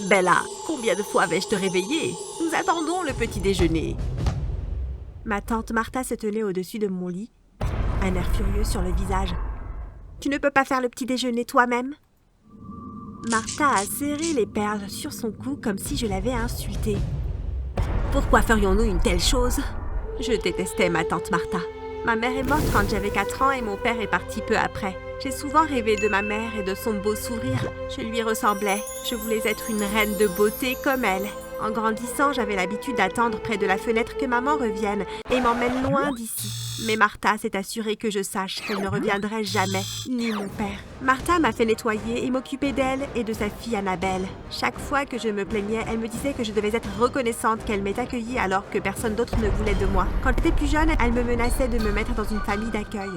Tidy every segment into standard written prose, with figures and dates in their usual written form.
Bella, combien de fois vais-je te réveiller? Nous attendons le petit déjeuner. Ma tante Martha se tenait au-dessus de mon lit, un air furieux sur le visage. Tu ne peux pas faire le petit déjeuner toi-même? Martha a serré les perles sur son cou comme si je l'avais insultée. Pourquoi ferions-nous une telle chose? Je détestais ma tante Martha. Ma mère est morte quand j'avais 4 ans et mon père est parti peu après. J'ai souvent rêvé de ma mère et de son beau sourire. Je lui ressemblais. Je voulais être une reine de beauté comme elle. En grandissant, j'avais l'habitude d'attendre près de la fenêtre que maman revienne et m'emmène loin d'ici. Mais Martha s'est assurée que je sache qu'elle ne reviendrait jamais, ni mon père. Martha m'a fait nettoyer et m'occuper d'elle et de sa fille Annabelle. Chaque fois que je me plaignais, elle me disait que je devais être reconnaissante qu'elle m'ait accueillie alors que personne d'autre ne voulait de moi. Quand j'étais plus jeune, elle me menaçait de me mettre dans une famille d'accueil.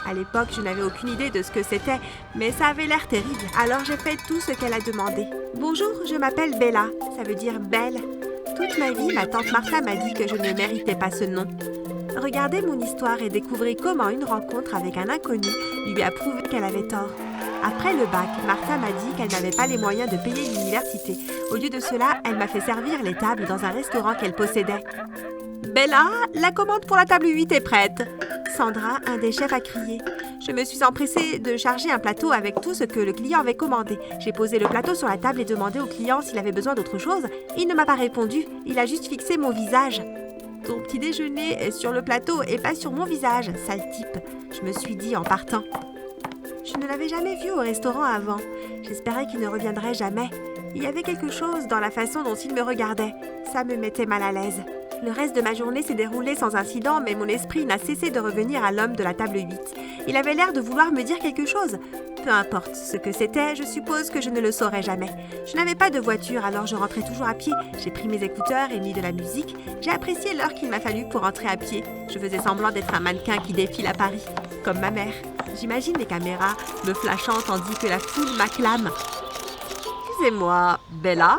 À l'époque, je n'avais aucune idée de ce que c'était, mais ça avait l'air terrible. Alors j'ai fait tout ce qu'elle a demandé. Bonjour, je m'appelle Bella, ça veut dire belle. Toute ma vie, ma tante Martha m'a dit que je ne méritais pas ce nom. Regardez mon histoire et découvrez comment une rencontre avec un inconnu lui a prouvé qu'elle avait tort. Après le bac, Martha m'a dit qu'elle n'avait pas les moyens de payer l'université. Au lieu de cela, elle m'a fait servir les tables dans un restaurant qu'elle possédait. Bella, la commande pour la table 8 est prête. Sandra, un des chefs, a crié. Je me suis empressée de charger un plateau avec tout ce que le client avait commandé. J'ai posé le plateau sur la table et demandé au client s'il avait besoin d'autre chose. Il ne m'a pas répondu, il a juste fixé mon visage. Ton petit déjeuner est sur le plateau et pas sur mon visage, sale type, je me suis dit en partant. Je ne l'avais jamais vu au restaurant avant. J'espérais qu'il ne reviendrait jamais. Il y avait quelque chose dans la façon dont il me regardait. Ça me mettait mal à l'aise. Le reste de ma journée s'est déroulé sans incident, mais mon esprit n'a cessé de revenir à l'homme de la table 8. Il avait l'air de vouloir me dire quelque chose. Peu importe ce que c'était, je suppose que je ne le saurais jamais. Je n'avais pas de voiture, alors je rentrais toujours à pied. J'ai pris mes écouteurs et mis de la musique. J'ai apprécié l'heure qu'il m'a fallu pour rentrer à pied. Je faisais semblant d'être un mannequin qui défile à Paris, comme ma mère. J'imagine les caméras me flashant tandis que la foule m'acclame. Excusez-moi, Bella?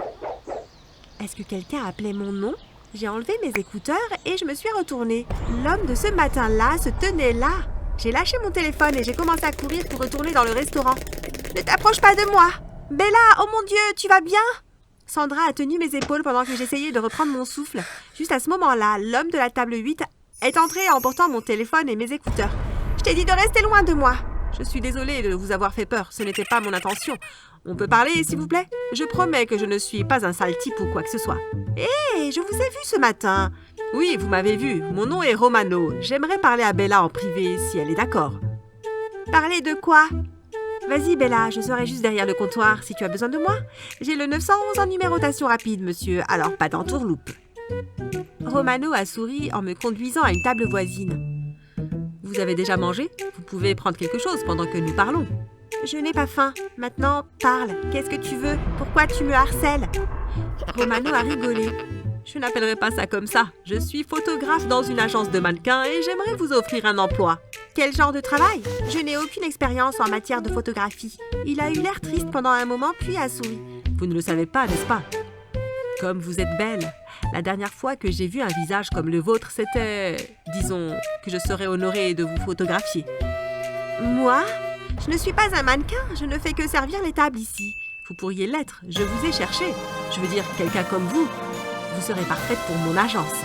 Est-ce que quelqu'un appelait mon nom? J'ai enlevé mes écouteurs et je me suis retournée. L'homme de ce matin-là se tenait là. J'ai lâché mon téléphone et j'ai commencé à courir pour retourner dans le restaurant. Ne t'approche pas de moi! Bella, oh mon Dieu, tu vas bien? Sandra a tenu mes épaules pendant que j'essayais de reprendre mon souffle. Juste à ce moment-là, l'homme de la table 8 est entré en portant mon téléphone et mes écouteurs. Je t'ai dit de rester loin de moi. Je suis désolée de vous avoir fait peur, ce n'était pas mon intention. On peut parler, s'il vous plaît? Je promets que je ne suis pas un sale type ou quoi que ce soit. Hé, je vous ai vu ce matin. Oui, vous m'avez vu. Mon nom est Romano. J'aimerais parler à Bella en privé, si elle est d'accord. Parler de quoi? Vas-y, Bella, je serai juste derrière le comptoir si tu as besoin de moi. J'ai le 911 en numérotation rapide, monsieur, alors pas d'entourloupe. Romano a souri en me conduisant à une table voisine. Vous avez déjà mangé? Vous pouvez prendre quelque chose pendant que nous parlons. Je n'ai pas faim. Maintenant, parle. Qu'est-ce que tu veux? Pourquoi tu me harcèles? Romano a rigolé. Je n'appellerai pas ça comme ça. Je suis photographe dans une agence de mannequins et j'aimerais vous offrir un emploi. Quel genre de travail? Je n'ai aucune expérience en matière de photographie. Il a eu l'air triste pendant un moment, puis a souri. Vous ne le savez pas, n'est-ce pas? Comme vous êtes belle. La dernière fois que j'ai vu un visage comme le vôtre, c'était... Disons que je serais honorée de vous photographier. Moi? Je ne suis pas un mannequin, je ne fais que servir les tables ici. Vous pourriez l'être, je vous ai cherché. Je veux dire, quelqu'un comme vous. Vous serez parfaite pour mon agence.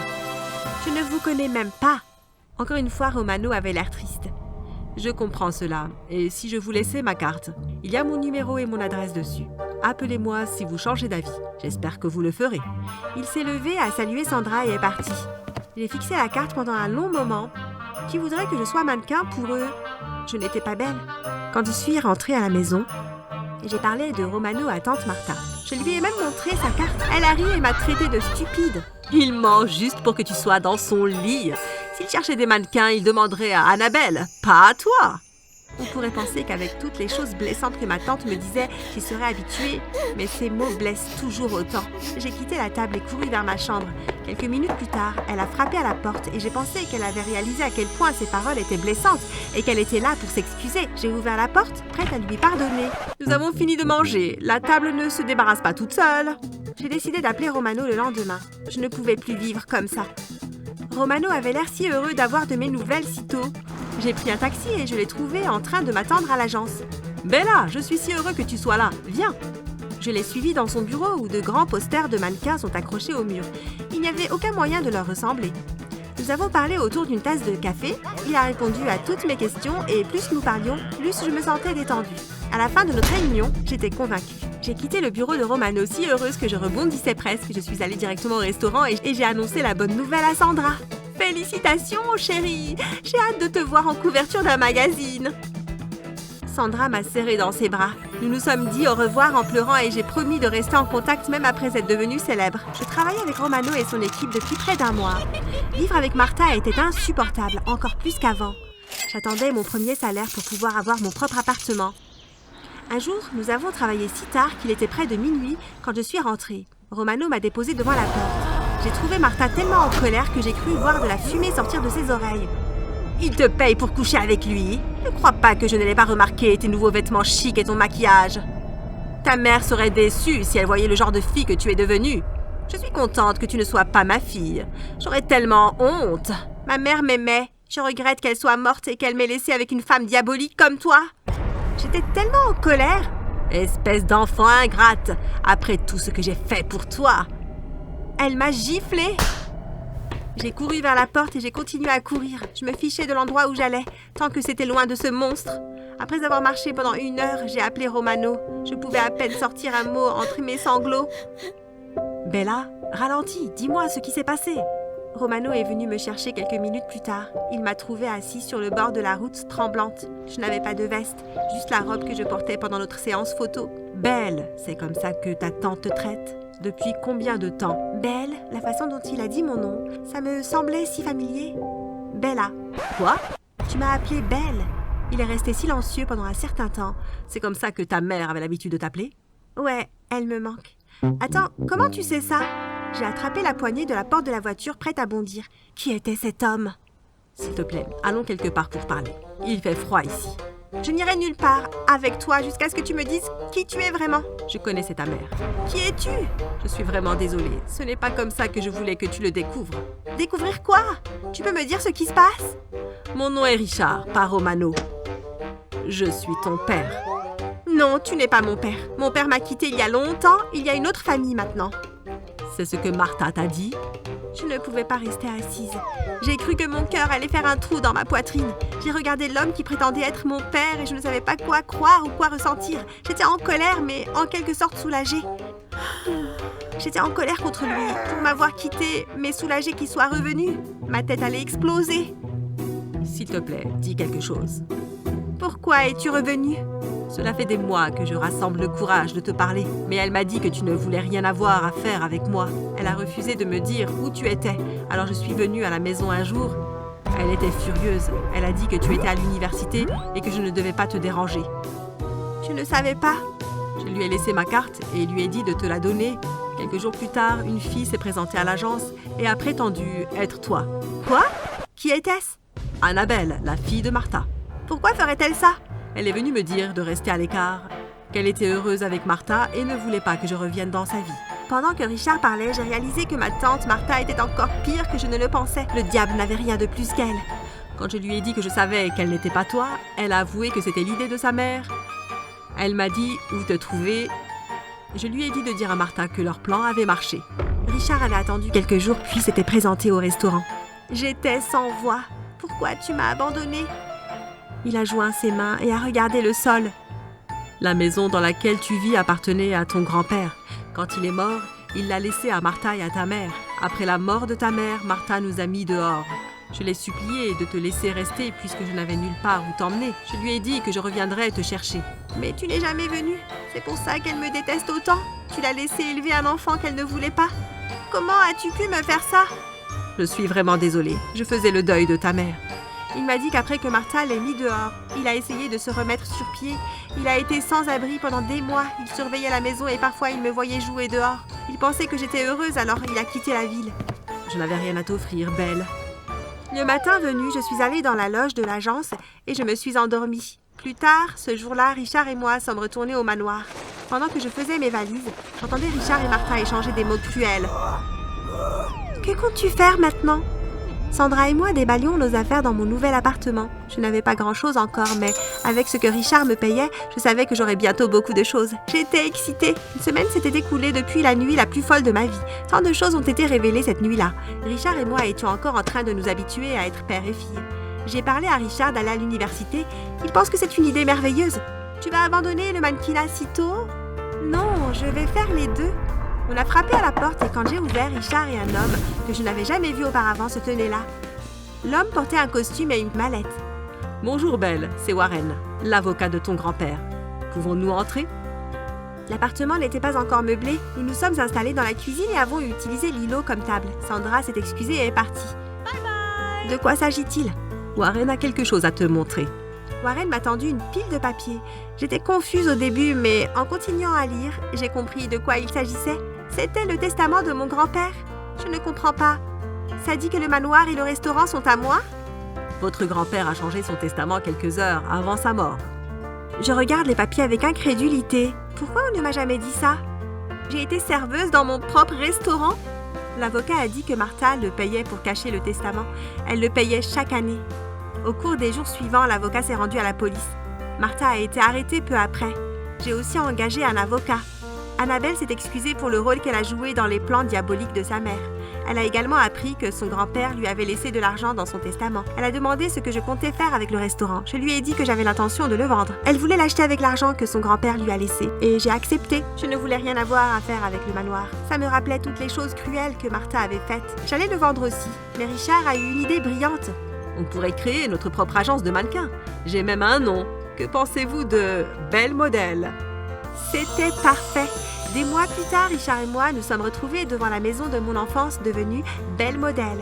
Je ne vous connais même pas. Encore une fois, Romano avait l'air triste. Je comprends cela. Et si je vous laissais ma carte? Il y a mon numéro et mon adresse dessus. Appelez-moi si vous changez d'avis. J'espère que vous le ferez. Il s'est levé, a salué Sandra et est parti. J'ai fixé la carte pendant un long moment. Qui voudrait que je sois mannequin pour eux? Je n'étais pas belle. Quand je suis rentrée à la maison, j'ai parlé de Romano à tante Martha. Je lui ai même montré sa carte. Elle a ri et m'a traité de stupide. Il ment juste pour que tu sois dans son lit. S'il cherchait des mannequins, il demanderait à Annabelle, pas à toi. On pourrait penser qu'avec toutes les choses blessantes que ma tante me disait, j'y serais habituée, mais ces mots blessent toujours autant. J'ai quitté la table et couru vers ma chambre. Quelques minutes plus tard, elle a frappé à la porte et j'ai pensé qu'elle avait réalisé à quel point ses paroles étaient blessantes et qu'elle était là pour s'excuser. J'ai ouvert la porte, prête à lui pardonner. Nous avons fini de manger. La table ne se débarrasse pas toute seule. J'ai décidé d'appeler Romano le lendemain. Je ne pouvais plus vivre comme ça. Romano avait l'air si heureux d'avoir de mes nouvelles si tôt. J'ai pris un taxi et je l'ai trouvé en train de m'attendre à l'agence. « Bella, je suis si heureux que tu sois là. Viens !» Je l'ai suivi dans son bureau où de grands posters de mannequins sont accrochés au mur. Il n'y avait aucun moyen de leur ressembler. Nous avons parlé autour d'une tasse de café, il a répondu à toutes mes questions et plus nous parlions, plus je me sentais détendue. À la fin de notre réunion, j'étais convaincue. J'ai quitté le bureau de Romano si heureuse que je rebondissais presque. Je suis allée directement au restaurant et j'ai annoncé la bonne nouvelle à Sandra. Félicitations, chérie! J'ai hâte de te voir en couverture d'un magazine. Sandra m'a serrée dans ses bras. Nous nous sommes dit au revoir en pleurant et j'ai promis de rester en contact même après être devenue célèbre. Je travaillais avec Romano et son équipe depuis près d'un mois. Vivre avec Martha était insupportable, encore plus qu'avant. J'attendais mon premier salaire pour pouvoir avoir mon propre appartement. Un jour, nous avons travaillé si tard qu'il était près de minuit quand je suis rentrée. Romano m'a déposée devant la porte. J'ai trouvé Martha tellement en colère que j'ai cru voir de la fumée sortir de ses oreilles. Il te paye pour coucher avec lui. Ne crois pas que je ne l'ai pas remarqué, tes nouveaux vêtements chics et ton maquillage. Ta mère serait déçue si elle voyait le genre de fille que tu es devenue. Je suis contente que tu ne sois pas ma fille. J'aurais tellement honte. Ma mère m'aimait. Je regrette qu'elle soit morte et qu'elle m'ait laissée avec une femme diabolique comme toi. J'étais tellement en colère. Espèce d'enfant ingrate, après tout ce que j'ai fait pour toi. Elle m'a giflé. J'ai couru vers la porte et j'ai continué à courir. Je me fichais de l'endroit où j'allais, tant que c'était loin de ce monstre. Après avoir marché pendant 1 heure, j'ai appelé Romano. Je pouvais à peine sortir un mot entre mes sanglots. Bella, ralentis, dis-moi ce qui s'est passé. Romano est venu me chercher quelques minutes plus tard. Il m'a trouvée assise sur le bord de la route, tremblante. Je n'avais pas de veste, juste la robe que je portais pendant notre séance photo. Belle, c'est comme ça que ta tante te traite. Depuis combien de temps? Belle, la façon dont il a dit mon nom, ça me semblait si familier. Bella. Quoi? Tu m'as appelée Belle. Il est resté silencieux pendant un certain temps. C'est comme ça que ta mère avait l'habitude de t'appeler? Ouais, elle me manque. Attends, comment tu sais ça? J'ai attrapé la poignée de la porte de la voiture prête à bondir. Qui était cet homme? S'il te plaît, allons quelque part pour parler. Il fait froid ici. Je n'irai nulle part avec toi jusqu'à ce que tu me dises qui tu es vraiment. Je connaissais ta mère. Qui es-tu? Je suis vraiment désolée. Ce n'est pas comme ça que je voulais que tu le découvres. Découvrir quoi? Tu peux me dire ce qui se passe? Mon nom est Richard, pas Romano. Je suis ton père. Non, tu n'es pas mon père. Mon père m'a quitté il y a longtemps. Il y a une autre famille maintenant. C'est ce que Martha t'a dit? Je ne pouvais pas rester assise. J'ai cru que mon cœur allait faire un trou dans ma poitrine. J'ai regardé l'homme qui prétendait être mon père et je ne savais pas quoi croire ou quoi ressentir. J'étais en colère, mais en quelque sorte soulagée. J'étais en colère contre lui pour m'avoir quittée, mais soulagée qu'il soit revenu. Ma tête allait exploser. S'il te plaît, dis quelque chose. Pourquoi es-tu revenu? Cela fait des mois que je rassemble le courage de te parler, mais elle m'a dit que tu ne voulais rien avoir à faire avec moi. Elle a refusé de me dire où tu étais, alors je suis venue à la maison un jour. Elle était furieuse. Elle a dit que tu étais à l'université et que je ne devais pas te déranger. Je ne savais pas. Je lui ai laissé ma carte et lui ai dit de te la donner. Quelques jours plus tard, une fille s'est présentée à l'agence et a prétendu être toi. Quoi? Qui était-ce? Annabelle, la fille de Martha. Pourquoi ferait-elle ça? Elle est venue me dire de rester à l'écart, qu'elle était heureuse avec Martha et ne voulait pas que je revienne dans sa vie. Pendant que Richard parlait, j'ai réalisé que ma tante Martha était encore pire que je ne le pensais. Le diable n'avait rien de plus qu'elle. Quand je lui ai dit que je savais qu'elle n'était pas toi, elle a avoué que c'était l'idée de sa mère. Elle m'a dit où te trouver. Je lui ai dit de dire à Martha que leur plan avait marché. Richard avait attendu quelques jours puis s'était présenté au restaurant. J'étais sans voix. Pourquoi tu m'as abandonnée? Il a joint ses mains et a regardé le sol. La maison dans laquelle tu vis appartenait à ton grand-père. Quand il est mort, il l'a laissée à Martha et à ta mère. Après la mort de ta mère, Martha nous a mis dehors. Je l'ai supplié de te laisser rester puisque je n'avais nulle part où t'emmener. Je lui ai dit que je reviendrais te chercher. Mais tu n'es jamais venue. C'est pour ça qu'elle me déteste autant. Tu l'as laissé élever un enfant qu'elle ne voulait pas. Comment as-tu pu me faire ça? Je suis vraiment désolée. Je faisais le deuil de ta mère. Il m'a dit qu'après que Martha l'ait mis dehors, il a essayé de se remettre sur pied. Il a été sans abri pendant des mois. Il surveillait la maison et parfois il me voyait jouer dehors. Il pensait que j'étais heureuse, alors il a quitté la ville. Je n'avais rien à t'offrir, Belle. Le matin venu, je suis allée dans la loge de l'agence et je me suis endormie. Plus tard, ce jour-là, Richard et moi sommes retournés au manoir. Pendant que je faisais mes valises, j'entendais Richard et Martha échanger des mots cruels. Que comptes-tu faire maintenant? Sandra et moi déballions nos affaires dans mon nouvel appartement. Je n'avais pas grand-chose encore, mais avec ce que Richard me payait, je savais que j'aurais bientôt beaucoup de choses. J'étais excitée. Une semaine s'était écoulée depuis la nuit la plus folle de ma vie. Tant de choses ont été révélées cette nuit-là. Richard et moi étions encore en train de nous habituer à être père et fille. J'ai parlé à Richard d'aller à l'université. Il pense que c'est une idée merveilleuse. Tu vas abandonner le mannequinat si tôt? Non, je vais faire les deux. On a frappé à la porte et quand j'ai ouvert, Richard et un homme que je n'avais jamais vu auparavant se tenaient là. L'homme portait un costume et une mallette. « Bonjour Belle, c'est Warren, l'avocat de ton grand-père. Pouvons-nous entrer ?» L'appartement n'était pas encore meublé. Nous nous sommes installés dans la cuisine et avons utilisé l'îlot comme table. Sandra s'est excusée et est partie. Bye bye! De quoi s'agit-il? Warren a quelque chose à te montrer. Warren m'a tendu une pile de papier. J'étais confuse au début, mais en continuant à lire, j'ai compris de quoi il s'agissait. C'était le testament de mon grand-père. Je ne comprends pas. Ça dit que le manoir et le restaurant sont à moi? Votre grand-père a changé son testament quelques heures avant sa mort. Je regarde les papiers avec incrédulité. Pourquoi on ne m'a jamais dit ça? J'ai été serveuse dans mon propre restaurant? L'avocat a dit que Martha le payait pour cacher le testament. Elle le payait chaque année. Au cours des jours suivants, l'avocat s'est rendu à la police. Martha a été arrêtée peu après. J'ai aussi engagé un avocat. Annabelle s'est excusée pour le rôle qu'elle a joué dans les plans diaboliques de sa mère. Elle a également appris que son grand-père lui avait laissé de l'argent dans son testament. Elle a demandé ce que je comptais faire avec le restaurant. Je lui ai dit que j'avais l'intention de le vendre. Elle voulait l'acheter avec l'argent que son grand-père lui a laissé. Et j'ai accepté. Je ne voulais rien avoir à faire avec le manoir. Ça me rappelait toutes les choses cruelles que Martha avait faites. J'allais le vendre aussi. Mais Richard a eu une idée brillante. On pourrait créer notre propre agence de mannequins. J'ai même un nom. Que pensez-vous de Belle Modèle? C'était parfait. Des mois plus tard, Richard et moi nous sommes retrouvés devant la maison de mon enfance devenue Belle Modèle.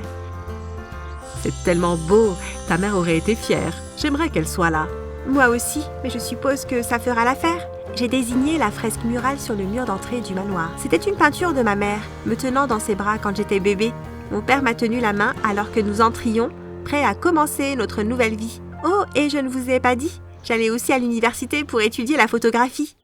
C'est tellement beau. Ta mère aurait été fière. J'aimerais qu'elle soit là. Moi aussi, mais je suppose que ça fera l'affaire. J'ai désigné la fresque murale sur le mur d'entrée du manoir. C'était une peinture de ma mère, me tenant dans ses bras quand j'étais bébé. Mon père m'a tenu la main alors que nous entrions, prêts à commencer notre nouvelle vie. Oh, et je ne vous ai pas dit, j'allais aussi à l'université pour étudier la photographie.